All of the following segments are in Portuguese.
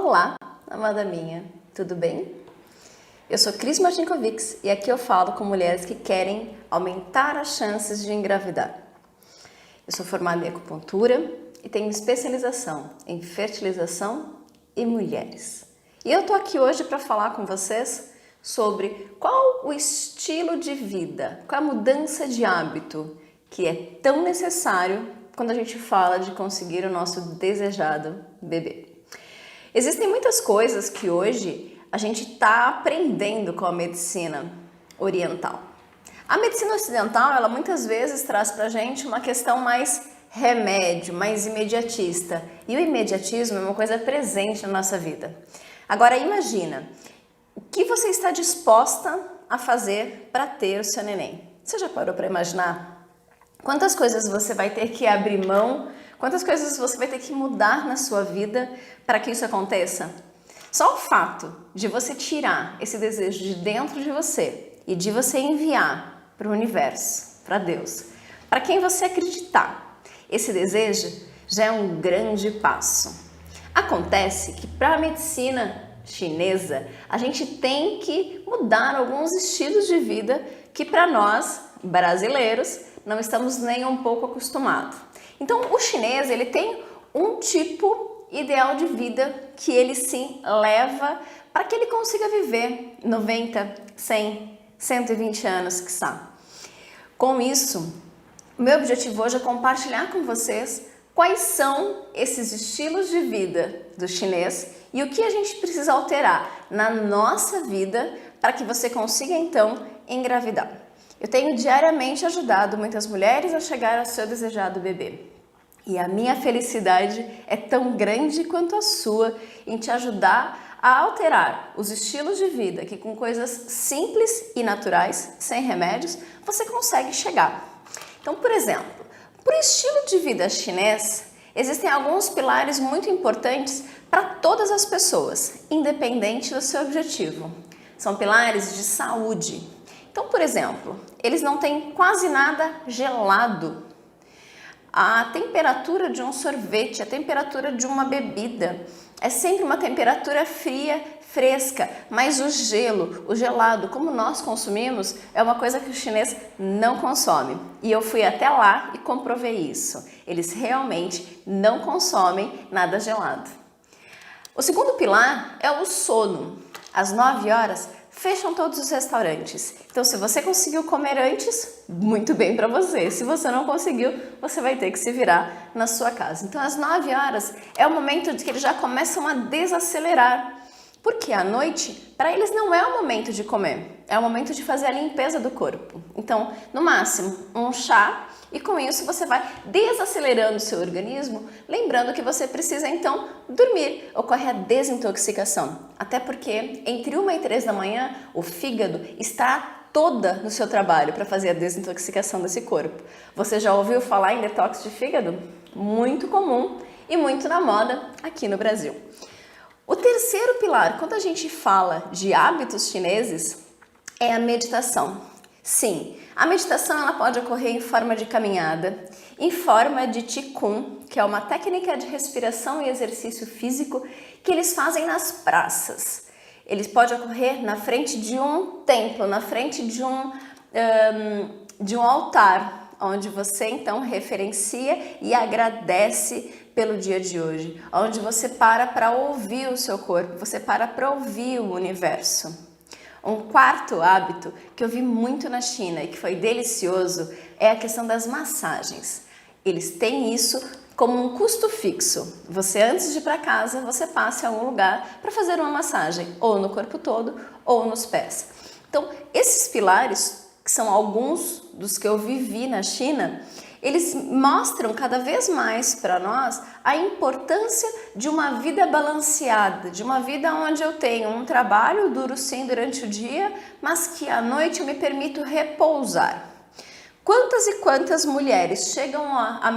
Olá, amada minha, tudo bem? Eu sou Cris Martinkovics e aqui eu falo com mulheres que querem aumentar as chances de engravidar. Eu sou formada em acupuntura e tenho especialização em fertilização e mulheres. E eu tô aqui hoje para falar com vocês sobre qual o estilo de vida, qual a mudança de hábito que é tão necessário quando a gente fala de conseguir o nosso desejado bebê. Existem muitas coisas que hoje a gente está aprendendo com a medicina oriental. A medicina ocidental, ela muitas vezes traz pra gente uma questão mais remédio, mais imediatista. E o imediatismo é uma coisa presente na nossa vida. Agora imagina, o que você está disposta a fazer para ter o seu neném? Você já parou para imaginar? Quantas coisas você vai ter que abrir mão? Quantas coisas você vai ter que mudar na sua vida para que isso aconteça? Só o fato de você tirar esse desejo de dentro de você e de você enviar para o universo, para Deus, para quem você acreditar, esse desejo já é um grande passo. Acontece que para a medicina chinesa, a gente tem que mudar alguns estilos de vida que para nós, brasileiros, não estamos nem um pouco acostumados. Então, o chinês, ele tem um tipo ideal de vida que ele sim leva para que ele consiga viver 90, 100, 120 anos, quiçá. Com isso, o meu objetivo hoje é compartilhar com vocês quais são esses estilos de vida do chinês e o que a gente precisa alterar na nossa vida para que você consiga, então, engravidar. Eu tenho diariamente ajudado muitas mulheres a chegar ao seu desejado bebê. E a minha felicidade é tão grande quanto a sua em te ajudar a alterar os estilos de vida que com coisas simples e naturais, sem remédios, você consegue chegar. Então, por exemplo, para o estilo de vida chinês, existem alguns pilares muito importantes para todas as pessoas, independente do seu objetivo. São pilares de saúde. Então, por exemplo, eles não têm quase nada gelado. A temperatura de um sorvete, a temperatura de uma bebida é sempre uma temperatura fria, fresca, mas o gelo, o gelado, como nós consumimos, é uma coisa que o chinês não consome. E eu fui até lá e comprovei isso. Eles realmente não consomem nada gelado. O segundo pilar é o sono. Às 9 horas, fecham todos os restaurantes. Então, se você conseguiu comer antes, muito bem para você. Se você não conseguiu, você vai ter que se virar na sua casa. Então, às 9 horas é o momento de que eles já começam a desacelerar. Porque à noite, para eles não é o momento de comer, é o momento de fazer a limpeza do corpo. Então, no máximo, um chá e com isso você vai desacelerando o seu organismo, lembrando que você precisa então dormir, ocorre a desintoxicação. Até porque entre 1 e 3 da manhã, o fígado está toda no seu trabalho para fazer a desintoxicação desse corpo. Você já ouviu falar em detox de fígado? Muito comum e muito na moda aqui no Brasil. O terceiro pilar, quando a gente fala de hábitos chineses, é a meditação. Sim, a meditação ela pode ocorrer em forma de caminhada, em forma de Qigong, que é uma técnica de respiração e exercício físico que eles fazem nas praças. Eles podem ocorrer na frente de um templo, na frente de um altar, onde você então referencia e agradece pelo dia de hoje, onde você para ouvir o seu corpo, você para ouvir o universo. Um quarto hábito que eu vi muito na China e que foi delicioso é a questão das massagens. Eles têm isso como um custo fixo. Você, antes de ir para casa, você passa em algum lugar para fazer uma massagem, ou no corpo todo, ou nos pés. Então, esses pilares, que são alguns dos que eu vivi na China, eles mostram cada vez mais para nós a importância de uma vida balanceada, de uma vida onde eu tenho um trabalho duro sim durante o dia, mas que à noite eu me permito repousar. Quantas e quantas mulheres chegam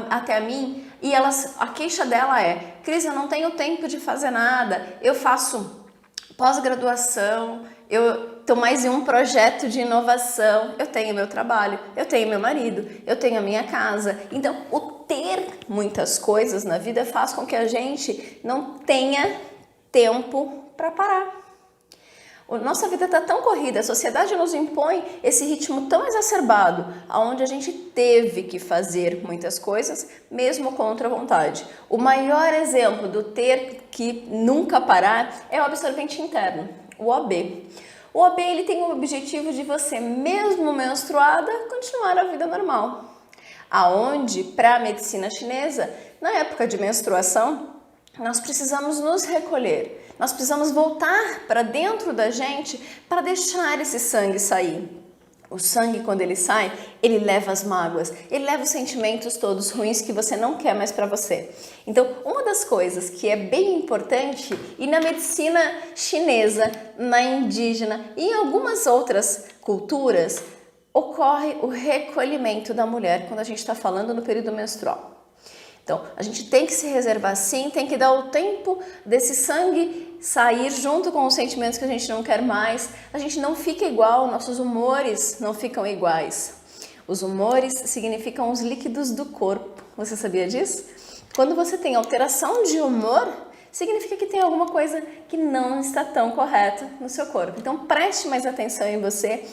até mim e a queixa dela é: Cris, eu não tenho tempo de fazer nada, eu faço pós-graduação, eu estou mais em um projeto de inovação, eu tenho meu trabalho, eu tenho meu marido, eu tenho a minha casa. Então, o ter muitas coisas na vida faz com que a gente não tenha tempo para parar. Nossa vida está tão corrida, a sociedade nos impõe esse ritmo tão exacerbado, onde a gente teve que fazer muitas coisas, mesmo contra a vontade. O maior exemplo do ter que nunca parar é o absorvente interno, o OB. O OB ele tem o objetivo de você, mesmo menstruada, continuar a vida normal. Aonde, para a medicina chinesa, na época de menstruação, nós precisamos nos recolher. Nós precisamos voltar para dentro da gente para deixar esse sangue sair. O sangue, quando ele sai, ele leva as mágoas, ele leva os sentimentos todos ruins que você não quer mais para você. Então, uma das coisas que é bem importante, e na medicina chinesa, na indígena e em algumas outras culturas, ocorre o recolhimento da mulher quando a gente está falando no período menstrual. Então, a gente tem que se reservar sim, tem que dar o tempo desse sangue sair junto com os sentimentos que a gente não quer mais. A gente não fica igual, nossos humores não ficam iguais. Os humores significam os líquidos do corpo. Você sabia disso? Quando você tem alteração de humor, significa que tem alguma coisa que não está tão correta no seu corpo. Então, preste mais atenção em você,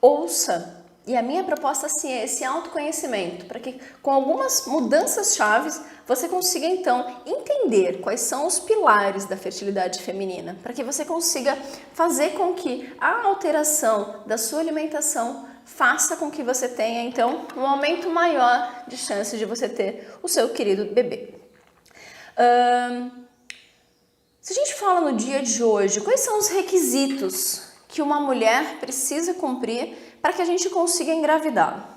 ouça. E a minha proposta sim é esse autoconhecimento, para que com algumas mudanças chaves você consiga então entender quais são os pilares da fertilidade feminina, para que você consiga fazer com que a alteração da sua alimentação faça com que você tenha então um aumento maior de chance de você ter o seu querido bebê. Se a gente fala no dia de hoje, quais são os requisitos que uma mulher precisa cumprir para que a gente consiga engravidar?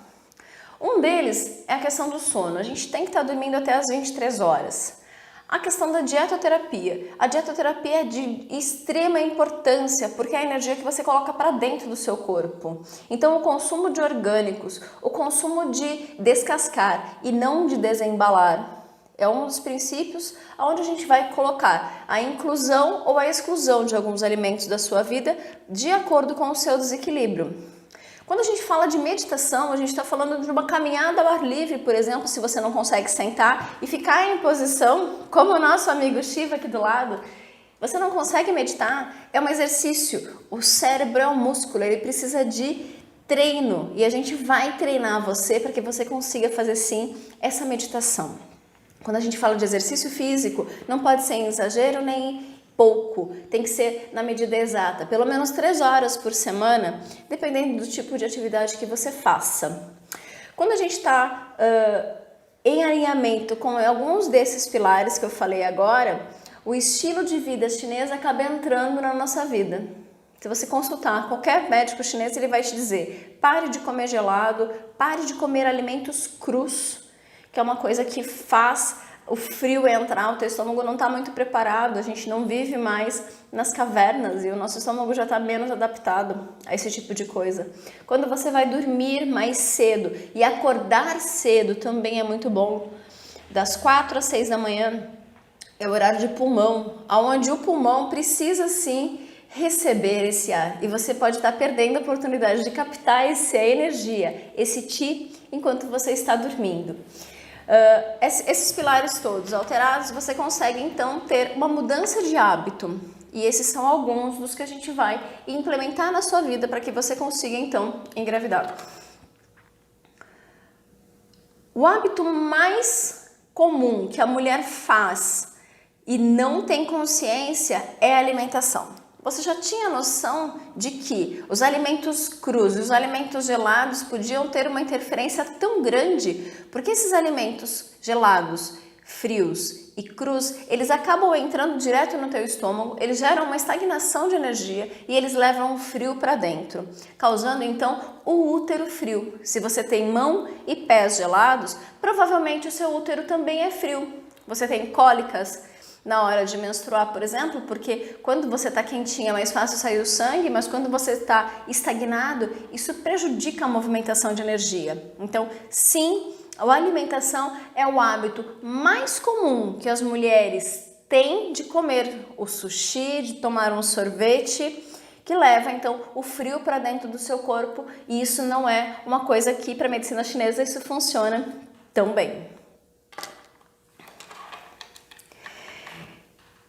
Um deles é a questão do sono. A gente tem que estar dormindo até as 23 horas. A questão da dietoterapia. A dietoterapia é de extrema importância porque é a energia que você coloca para dentro do seu corpo. Então, o consumo de orgânicos, o consumo de descascar e não de desembalar, é um dos princípios onde a gente vai colocar a inclusão ou a exclusão de alguns alimentos da sua vida de acordo com o seu desequilíbrio. Quando a gente fala de meditação, a gente está falando de uma caminhada ao ar livre, por exemplo, se você não consegue sentar e ficar em posição, como o nosso amigo Shiva aqui do lado, você não consegue meditar, é um exercício. O cérebro é um músculo, ele precisa de treino e a gente vai treinar você para que você consiga fazer sim essa meditação. Quando a gente fala de exercício físico, não pode ser em exagero nem pouco, tem que ser na medida exata, pelo menos 3 horas por semana, dependendo do tipo de atividade que você faça. Quando a gente está em alinhamento com alguns desses pilares que eu falei agora, o estilo de vida chinês acaba entrando na nossa vida. Se você consultar qualquer médico chinês, ele vai te dizer: pare de comer gelado, pare de comer alimentos crus, que é uma coisa que faz o frio entrar, o teu estômago não está muito preparado, a gente não vive mais nas cavernas e o nosso estômago já está menos adaptado a esse tipo de coisa. Quando você vai dormir mais cedo e acordar cedo também é muito bom. Das 4 às 6 da manhã é o horário de pulmão, onde o pulmão precisa sim receber esse ar e você pode estar perdendo a oportunidade de captar essa energia, esse Qi, enquanto você está dormindo. Esses pilares todos alterados, você consegue então ter uma mudança de hábito. E esses são alguns dos que a gente vai implementar na sua vida para que você consiga então engravidar. O hábito mais comum que a mulher faz e não tem consciência é a alimentação. Você já tinha noção de que os alimentos crus e os alimentos gelados podiam ter uma interferência tão grande? Porque esses alimentos gelados, frios e crus, eles acabam entrando direto no teu estômago, eles geram uma estagnação de energia e eles levam o frio para dentro, causando então o útero frio. Se você tem mão e pés gelados, provavelmente o seu útero também é frio. Você tem cólicas na hora de menstruar, por exemplo, porque quando você está quentinha é mais fácil sair o sangue, mas quando você está estagnado, isso prejudica a movimentação de energia. Então, sim, a alimentação é o hábito mais comum que as mulheres têm de comer o sushi, de tomar um sorvete, que leva então o frio para dentro do seu corpo, e isso não é uma coisa que para a medicina chinesa isso funciona tão bem.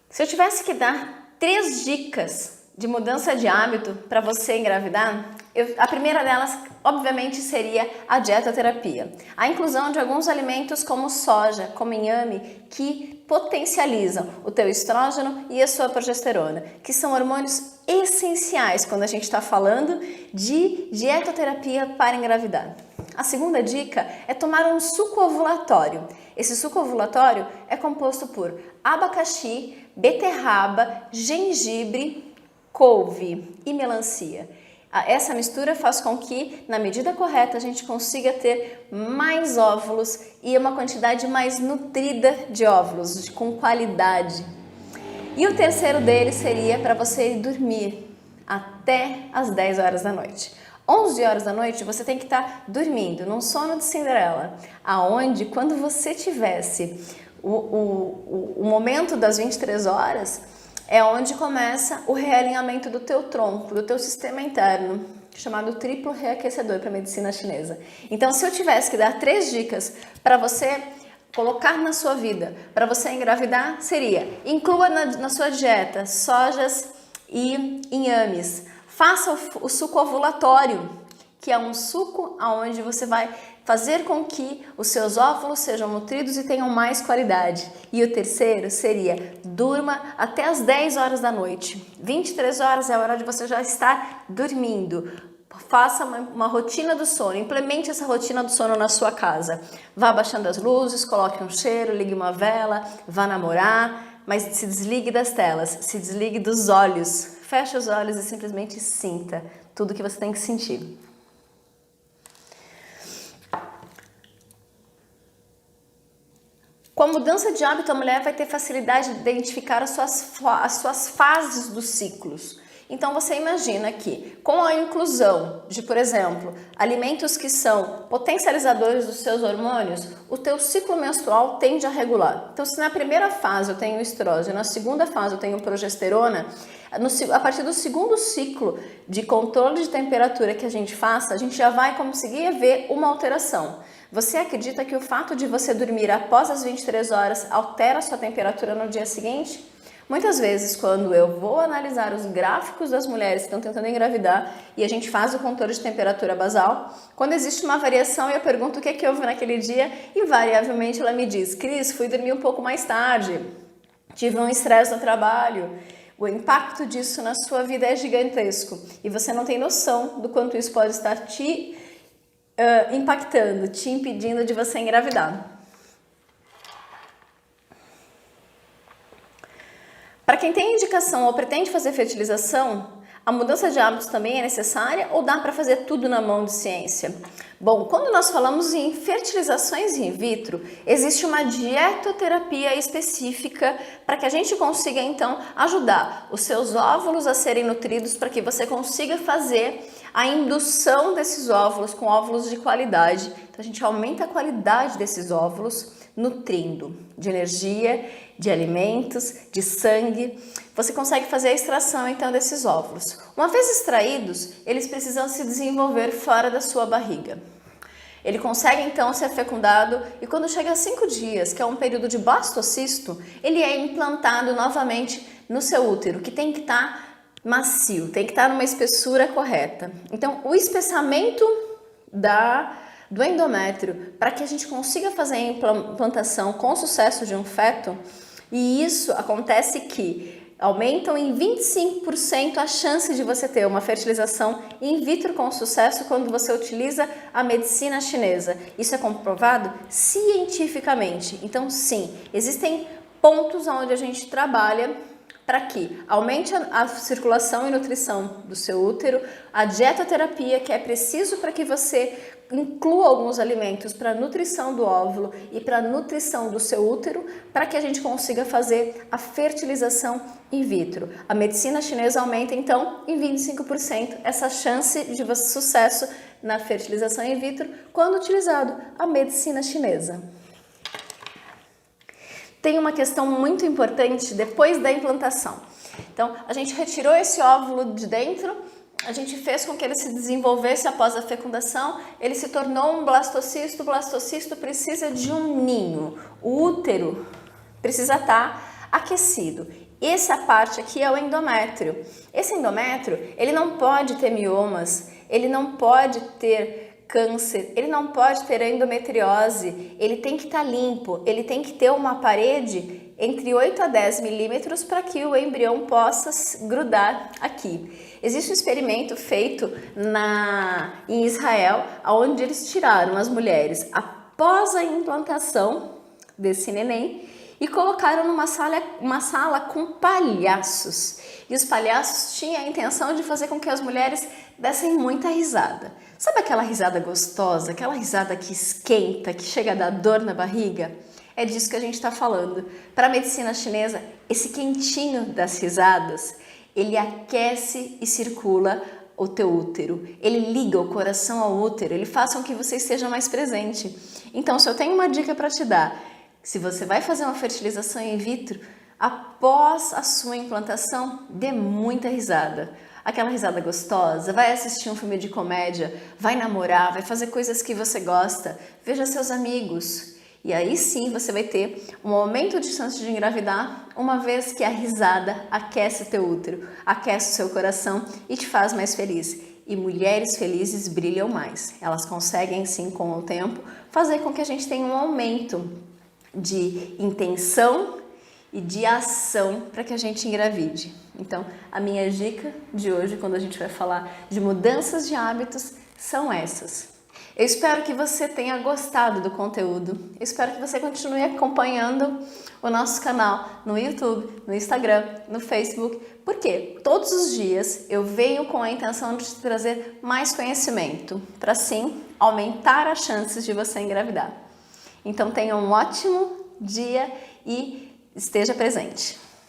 Se eu tivesse que dar 3 dicas de mudança de hábito para você engravidar, a primeira delas, obviamente, seria a dietoterapia. A inclusão de alguns alimentos como soja, como inhame, que potencializam o teu estrógeno e a sua progesterona, que são hormônios essenciais quando a gente está falando de dietoterapia para engravidar. A segunda dica é tomar um suco ovulatório. Esse suco ovulatório é composto por abacaxi, beterraba, gengibre, couve e melancia. Essa mistura faz com que, na medida correta, a gente consiga ter mais óvulos e uma quantidade mais nutrida de óvulos, com qualidade. E o terceiro deles seria para você ir dormir até as 10 horas da noite. 11 horas da noite você tem que estar dormindo, num sono de Cinderela, aonde quando você tivesse o momento das 23 horas, é onde começa o realinhamento do teu tronco, do teu sistema interno, chamado triplo reaquecedor para a medicina chinesa. Então, se eu tivesse que dar 3 dicas para você colocar na sua vida, para você engravidar, seria: inclua na sua dieta sojas e inhames. Faça o suco ovulatório, que é um suco onde você vai fazer com que os seus óvulos sejam nutridos e tenham mais qualidade. E o terceiro seria: durma até as 10 horas da noite. 23 horas é a hora de você já estar dormindo. Faça uma rotina do sono, implemente essa rotina do sono na sua casa. Vá abaixando as luzes, coloque um cheiro, ligue uma vela, vá namorar, mas se desligue das telas, se desligue dos olhos. Feche os olhos e simplesmente sinta tudo que você tem que sentir. Com a mudança de hábito, a mulher vai ter facilidade de identificar as suas fases dos ciclos. Então, você imagina que, com a inclusão de, por exemplo, alimentos que são potencializadores dos seus hormônios, o teu ciclo menstrual tende a regular. Então, se na primeira fase eu tenho estrógeno, na segunda fase eu tenho progesterona, a partir do segundo ciclo de controle de temperatura que a gente faça, a gente já vai conseguir ver uma alteração. Você acredita que o fato de você dormir após as 23 horas altera a sua temperatura no dia seguinte? Muitas vezes, quando eu vou analisar os gráficos das mulheres que estão tentando engravidar e a gente faz o controle de temperatura basal, quando existe uma variação, eu pergunto o que houve naquele dia e invariavelmente ela me diz: Cris, fui dormir um pouco mais tarde, tive um estresse no trabalho. O impacto disso na sua vida é gigantesco e você não tem noção do quanto isso pode estar te impactando, te impedindo de você engravidar. Para quem tem indicação ou pretende fazer fertilização, a mudança de hábitos também é necessária ou dá para fazer tudo na mão de ciência? Bom, quando nós falamos em fertilizações in vitro, existe uma dietoterapia específica para que a gente consiga então ajudar os seus óvulos a serem nutridos para que você consiga fazer a indução desses óvulos com óvulos de qualidade. Então a gente aumenta a qualidade desses óvulos nutrindo de energia, de alimentos, de sangue. Você consegue fazer a extração então desses óvulos. Uma vez extraídos, eles precisam se desenvolver fora da sua barriga. Ele consegue então ser fecundado e quando chega a 5 dias, que é um período de blastocisto, ele é implantado novamente no seu útero, que tem que estar macio, tem que estar numa espessura correta. Então, o espessamento do endométrio para que a gente consiga fazer a implantação com sucesso de um feto, e isso acontece que aumentam em 25% a chance de você ter uma fertilização in vitro com sucesso quando você utiliza a medicina chinesa. Isso é comprovado cientificamente. Então, sim, existem pontos onde a gente trabalha para que aumente a circulação e nutrição do seu útero, a dietoterapia, que é preciso para que você inclua alguns alimentos para a nutrição do óvulo e para a nutrição do seu útero, para que a gente consiga fazer a fertilização in vitro. A medicina chinesa aumenta, então, em 25% essa chance de sucesso na fertilização in vitro quando utilizado a medicina chinesa. Tem uma questão muito importante depois da implantação. Então, a gente retirou esse óvulo de dentro, a gente fez com que ele se desenvolvesse após a fecundação, ele se tornou um blastocisto. O blastocisto precisa de um ninho. O útero precisa estar aquecido. essa parte aqui é o endométrio. Esse endométrio, ele não pode ter miomas, ele não pode ter câncer, ele não pode ter endometriose, ele tem que estar limpo, ele tem que ter uma parede entre 8 a 10 milímetros para que o embrião possa grudar aqui. Existe um experimento feito em Israel, onde eles tiraram as mulheres após a implantação desse neném e colocaram numa sala com palhaços. E os palhaços tinham a intenção de fazer com que as mulheres dessem muita risada. Sabe aquela risada gostosa, aquela risada que esquenta, que chega a dar dor na barriga? É disso que a gente está falando. Para a medicina chinesa, esse quentinho das risadas, ele aquece e circula o teu útero. Ele liga o coração ao útero, ele faz com que você esteja mais presente. Então, se eu tenho uma dica para te dar, se você vai fazer uma fertilização in vitro, após a sua implantação, dê muita risada. Aquela risada gostosa, vai assistir um filme de comédia, vai namorar, vai fazer coisas que você gosta, veja seus amigos. E aí sim você vai ter um aumento de chance de engravidar, uma vez que a risada aquece o teu útero, aquece o seu coração e te faz mais feliz. E mulheres felizes brilham mais. Elas conseguem sim, com o tempo, fazer com que a gente tenha um aumento de intenção e de ação para que a gente engravide. Então, a minha dica de hoje, quando a gente vai falar de mudanças de hábitos, são essas. Eu espero que você tenha gostado do conteúdo. Eu espero que você continue acompanhando o nosso canal no YouTube, no Instagram, no Facebook, porque todos os dias eu venho com a intenção de te trazer mais conhecimento, para assim aumentar as chances de você engravidar. Então tenha um ótimo dia e esteja presente.